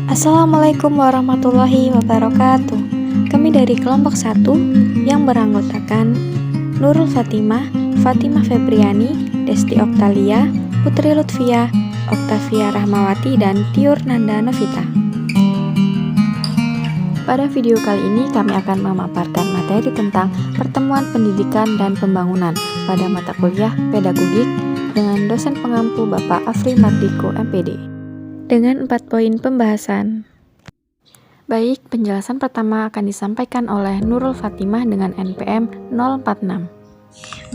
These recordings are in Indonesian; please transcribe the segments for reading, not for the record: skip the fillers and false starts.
Assalamualaikum warahmatullahi wabarakatuh. Kami dari kelompok 1 yang beranggotakan Nurul Fatimah, Fatimah Febriani, Desti Oktalia, Putri Lutfia, Oktavia Rahmawati, dan Tiur Nanda Novita. Pada video kali ini kami akan memaparkan materi tentang pertemuan pendidikan dan pembangunan pada mata kuliah pedagogik dengan dosen pengampu Bapak Afri Mardiko MPD. Dengan 4 poin pembahasan. Baik, penjelasan pertama akan disampaikan oleh Nurul Fatimah dengan NPM 046.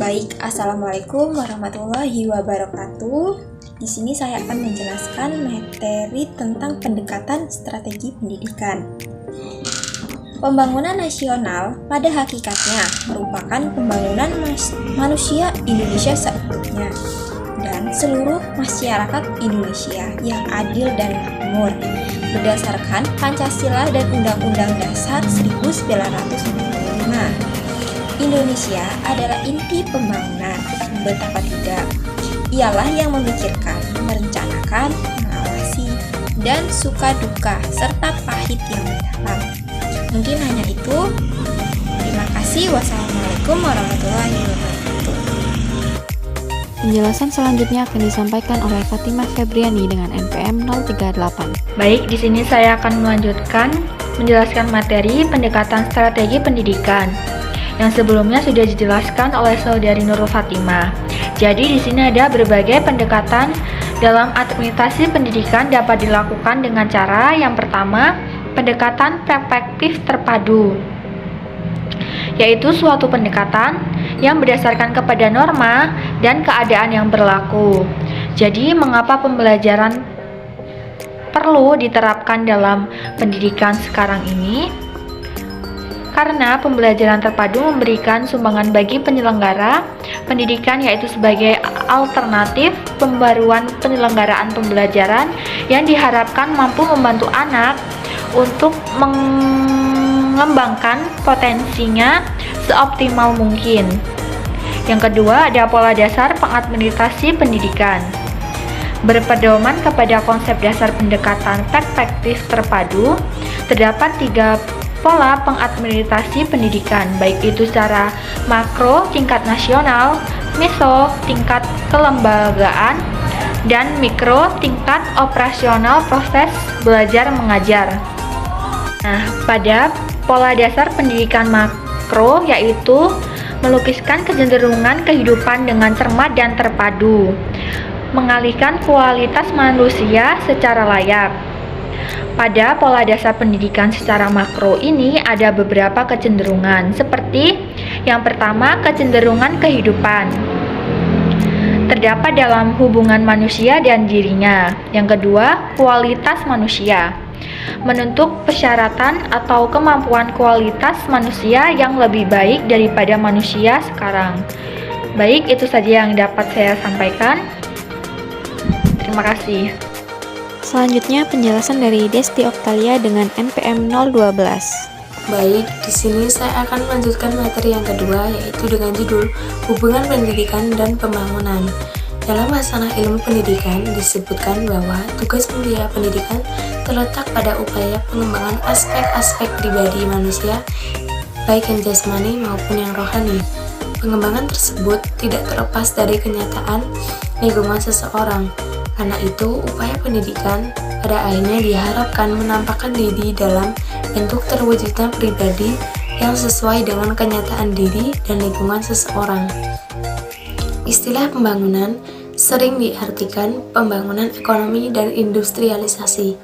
Baik, Assalamualaikum warahmatullahi wabarakatuh. Di sini saya akan menjelaskan materi tentang pendekatan strategi pendidikan. Pembangunan nasional pada hakikatnya merupakan pembangunan manusia Indonesia seutuhnya dan seluruh masyarakat Indonesia yang adil dan makmur berdasarkan Pancasila dan Undang-Undang Dasar 1945. Indonesia adalah inti pembangunan, betapa tidak. Ialah yang memikirkan, merencanakan, mengawasi, dan suka duka serta pahit yang mendalam. Mungkin hanya itu. Terima kasih. Wassalamualaikum warahmatullahi wabarakatuh. Penjelasan selanjutnya akan disampaikan oleh Fatimah Febriani dengan NPM 038. Baik, di sini saya akan melanjutkan menjelaskan materi pendekatan strategi pendidikan yang sebelumnya sudah dijelaskan oleh saudari Nurul Fatimah. Jadi di sini ada berbagai pendekatan dalam administrasi pendidikan dapat dilakukan dengan cara yang pertama, pendekatan perspektif terpadu, yaitu suatu pendekatan yang berdasarkan kepada norma dan keadaan yang berlaku. Jadi, mengapa pembelajaran perlu diterapkan dalam pendidikan sekarang ini? Karena pembelajaran terpadu memberikan sumbangan bagi penyelenggara pendidikan, yaitu sebagai alternatif pembaruan penyelenggaraan pembelajaran yang diharapkan mampu membantu anak untuk mengembangkan potensinya seoptimal mungkin. Yang kedua, ada pola dasar pengadministrasi pendidikan. Berpedoman kepada konsep dasar pendekatan perspektif terpadu, terdapat 3 pola pengadministrasi pendidikan, baik itu secara makro tingkat nasional, meso tingkat kelembagaan, dan mikro tingkat operasional proses belajar mengajar. Nah, pada pola dasar pendidikan makro yaitu melukiskan kecenderungan kehidupan dengan cermat dan terpadu, mengalihkan kualitas manusia secara layak. Pada pola dasar pendidikan secara makro ini ada beberapa kecenderungan, seperti yang pertama, kecenderungan kehidupan terdapat dalam hubungan manusia dan dirinya. Yang kedua, kualitas manusia menentuk persyaratan atau kemampuan kualitas manusia yang lebih baik daripada manusia sekarang. Baik, itu saja yang dapat saya sampaikan. Terima kasih. Selanjutnya penjelasan dari Desti Oktalia dengan NPM 012. Baik, di sini saya akan melanjutkan materi yang kedua, yaitu dengan judul Hubungan Pendidikan dan Pembangunan. Dalam masalah ilmu pendidikan disebutkan bahwa tugas mulia pendidikan terletak pada upaya pengembangan aspek-aspek pribadi manusia, baik yang jasmani maupun yang rohani. Pengembangan tersebut tidak terlepas dari kenyataan lingkungan seseorang. Karena itu, upaya pendidikan pada akhirnya diharapkan menampakkan diri dalam bentuk terwujudnya pribadi yang sesuai dengan kenyataan diri dan lingkungan seseorang. Istilah pembangunan sering diartikan pembangunan ekonomi dan industrialisasi.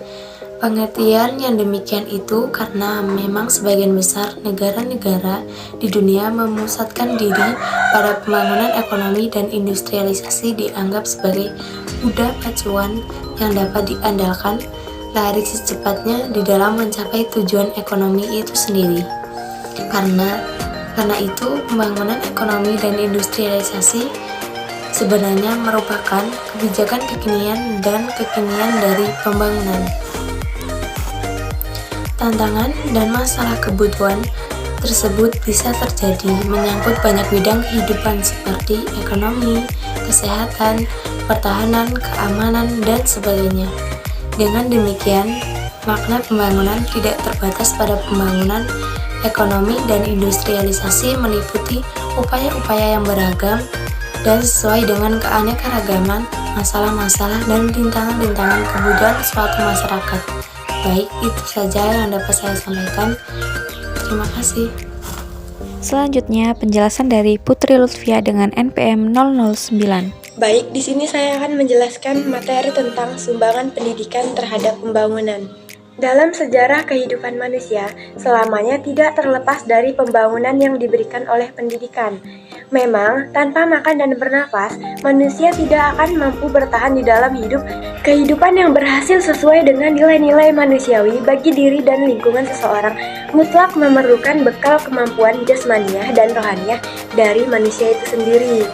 Pengertian yang demikian itu karena memang sebagian besar negara-negara di dunia memusatkan diri pada pembangunan ekonomi dan industrialisasi dianggap sebagai kuda pacuan yang dapat diandalkan lari secepatnya di dalam mencapai tujuan ekonomi itu sendiri. Karena itu, pembangunan ekonomi dan industrialisasi sebenarnya merupakan kebijakan kekinian dan kekinian dari pembangunan. Tantangan dan masalah kebutuhan tersebut bisa terjadi menyangkut banyak bidang kehidupan seperti ekonomi, kesehatan, pertahanan, keamanan, dan sebagainya. Dengan demikian, makna pembangunan tidak terbatas pada pembangunan ekonomi dan industrialisasi, meliputi upaya-upaya yang beragam dan sesuai dengan keanekaragaman masalah-masalah dan rintangan-rintangan kebutuhan suatu masyarakat. Baik, itu saja yang dapat saya sampaikan. Terima kasih. Selanjutnya, penjelasan dari Putri Lutfia dengan NPM 009. Baik, di sini saya akan menjelaskan materi tentang sumbangan pendidikan terhadap pembangunan. Dalam sejarah kehidupan manusia, selamanya tidak terlepas dari pembangunan yang diberikan oleh pendidikan. Memang, tanpa makan dan bernafas, manusia tidak akan mampu bertahan di dalam kehidupan yang berhasil sesuai dengan nilai-nilai manusiawi bagi diri dan lingkungan seseorang mutlak memerlukan bekal kemampuan jasmaniah dan rohaniah dari manusia itu sendiri.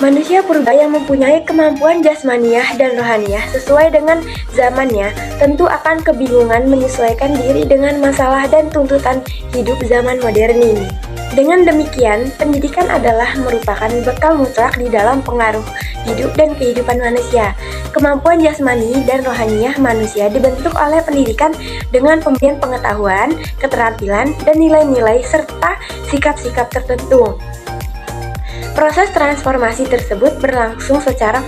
Manusia purba yang mempunyai kemampuan jasmaniah dan rohaniah sesuai dengan zamannya tentu akan kebingungan menyesuaikan diri dengan masalah dan tuntutan hidup zaman modern ini. Dengan demikian, pendidikan adalah merupakan bekal mutlak di dalam pengaruh hidup dan kehidupan manusia. Kemampuan jasmani dan rohaniah manusia dibentuk oleh pendidikan dengan pemberian pengetahuan, keterampilan, dan nilai-nilai serta sikap-sikap tertentu. Proses transformasi tersebut berlangsung secara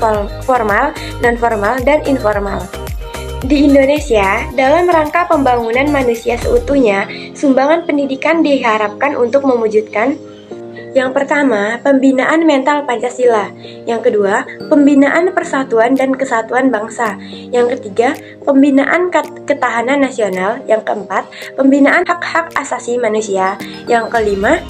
formal, non-formal, dan informal. Di Indonesia, dalam rangka pembangunan manusia seutuhnya, sumbangan pendidikan diharapkan untuk mewujudkan: yang pertama, pembinaan mental Pancasila; yang kedua, pembinaan persatuan dan kesatuan bangsa; yang ketiga, pembinaan ketahanan nasional; yang keempat, pembinaan hak-hak asasi manusia; yang kelima,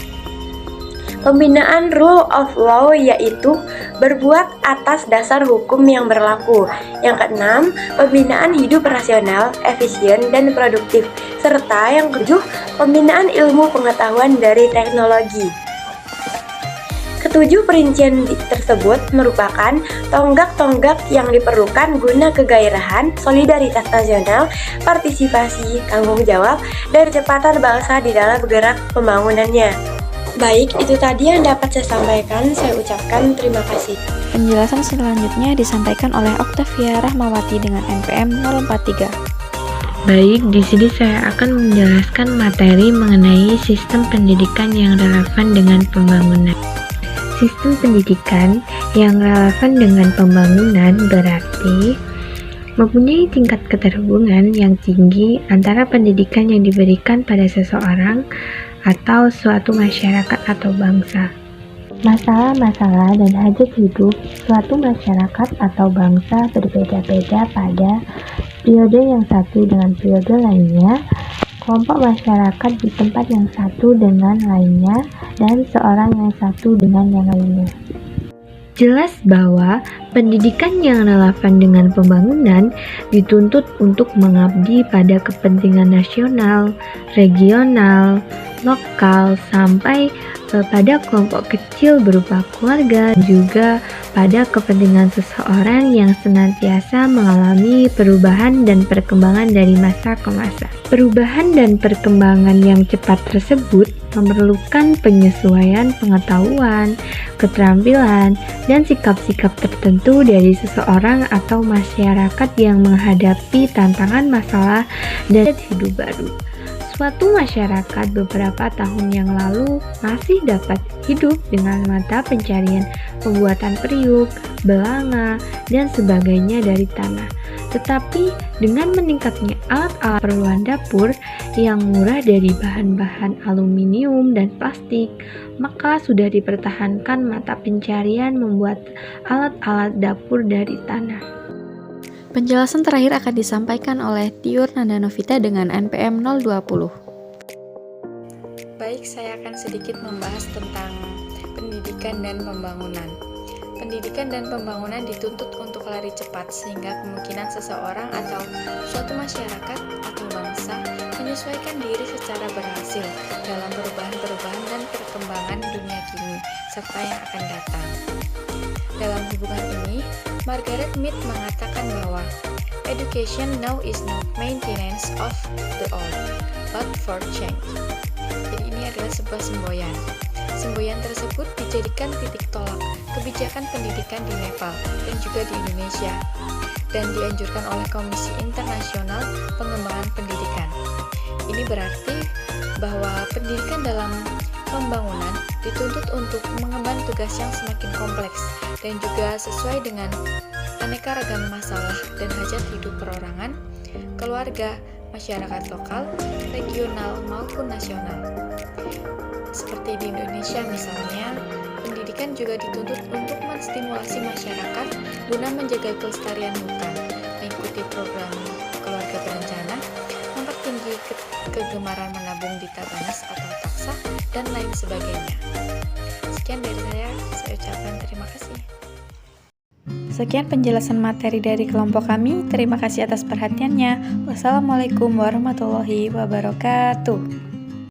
pembinaan rule of law, yaitu berbuat atas dasar hukum yang berlaku. Yang keenam, pembinaan hidup rasional, efisien, dan produktif. Serta yang ketujuh, pembinaan ilmu pengetahuan dari teknologi. Ketujuh perincian tersebut merupakan tonggak-tonggak yang diperlukan guna kegairahan, solidaritas nasional, partisipasi, tanggung jawab, dan kecepatan bangsa di dalam bergerak pembangunannya. Baik, itu tadi yang dapat saya sampaikan. Saya ucapkan terima kasih. Penjelasan selanjutnya disampaikan oleh Oktavia Rahmawati dengan NPM 043. Baik, di sini saya akan menjelaskan materi mengenai sistem pendidikan yang relevan dengan pembangunan. Sistem pendidikan yang relevan dengan pembangunan berarti mempunyai tingkat keterhubungan yang tinggi antara pendidikan yang diberikan pada seseorang atau suatu masyarakat atau bangsa. Masalah-masalah dan hajat hidup suatu masyarakat atau bangsa berbeda-beda pada periode yang satu dengan periode lainnya, kelompok masyarakat di tempat yang satu dengan lainnya, dan seorang yang satu dengan yang lainnya. Jelas bahwa pendidikan yang relevan dengan pembangunan dituntut untuk mengabdi pada kepentingan nasional, regional, lokal, sampai pada kelompok kecil berupa keluarga, juga pada kepentingan seseorang yang senantiasa mengalami perubahan dan perkembangan dari masa ke masa. Perubahan dan perkembangan yang cepat tersebut memerlukan penyesuaian pengetahuan, keterampilan, dan sikap-sikap tertentu dari seseorang atau masyarakat yang menghadapi tantangan masalah dan hidup baru. Suatu masyarakat beberapa tahun yang lalu masih dapat hidup dengan mata pencarian pembuatan periuk, belanga, dan sebagainya dari tanah. Tetapi dengan meningkatnya alat-alat keperluan dapur yang murah dari bahan-bahan aluminium dan plastik, maka sudah dipertahankan mata pencarian membuat alat-alat dapur dari tanah. Penjelasan terakhir akan disampaikan oleh Tiur Nandanovita dengan NPM 020. Baik, saya akan sedikit membahas tentang pendidikan dan pembangunan. Pendidikan dan pembangunan dituntut untuk lari cepat sehingga kemungkinan seseorang atau suatu masyarakat atau bangsa menyesuaikan diri secara berhasil dalam perubahan-perubahan dan perkembangan dunia kini serta yang akan datang. Dalam hubungan ini, Margaret Mead mengatakan bahwa education now is not maintenance of the old, but for change. Jadi ini adalah sebuah semboyan. Semboyan tersebut dijadikan titik tolak kebijakan pendidikan di Nepal dan juga di Indonesia, dan dianjurkan oleh Komisi Internasional Pengembangan Pendidikan. Ini berarti bahwa pendidikan dalam pembangunan dituntut untuk mengemban tugas yang semakin kompleks dan juga sesuai dengan aneka ragam masalah dan hajat hidup perorangan, keluarga, masyarakat lokal, regional, maupun nasional. Seperti di Indonesia misalnya, pendidikan juga dituntut untuk menstimulasi masyarakat guna menjaga kelestarian hutan, mengikuti program keluarga berencana, mempertinggi kegemaran menabung di Tabanas atau Taksa, dan lain sebagainya. Sekian dari saya ucapkan terima kasih. Sekian penjelasan materi dari kelompok kami. Terima kasih atas perhatiannya. Wassalamualaikum warahmatullahi wabarakatuh.